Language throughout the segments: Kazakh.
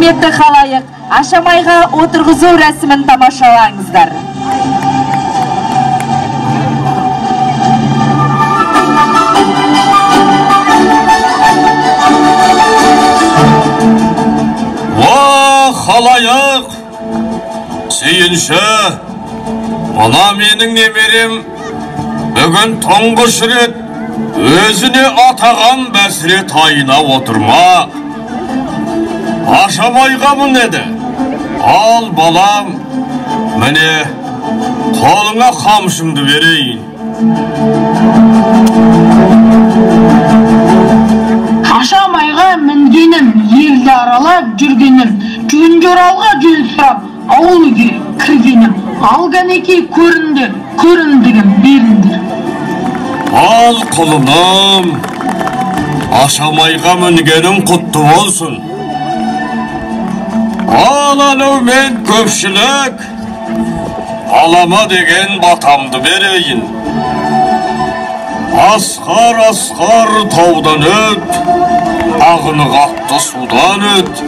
Құрметті халайық, ашамайға отырғызу рәсімін тамашалаңыздар. Халайық, сүйінші, мына менің немерем бүгін тұңғыш рет өзіне атаған бәсіре тайына отырмақ. Ашамайға мінеді. Ал балам, міне қолыңа қамшымды берейін. Ашамайға мінгенім, елді аралап жүргенім, Жүнжоралға жөн сұрап, ауыл үйге кіргенім. Ал кәнеке көріндір, көріндігім беріндір. Ал құлыным, Ашамайға мінгенім құтты болсын. Ал анау мен көпшілік, алама деген батамды берейін. Асқар таудан өт, ағыны қатты судан өт.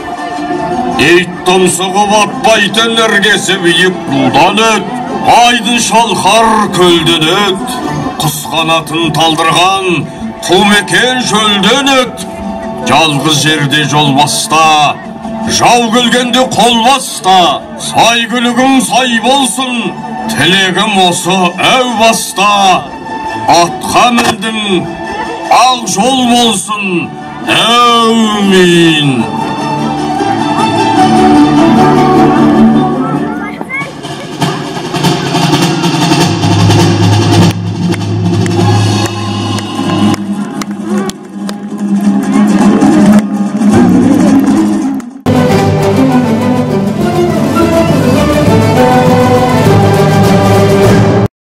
Ейт тұмсығы батпайтын іргесі биік будан өт. Айдын шалқар көлден өт. Құс қанатын талдырған құмекен шөлден өт. Жалғыз жерде жол баста, жау келгенде қол баста. Сайгүлігім сай болсын, тілегім осы әу баста. Атқа міндің, ақ жол болсын, әумин.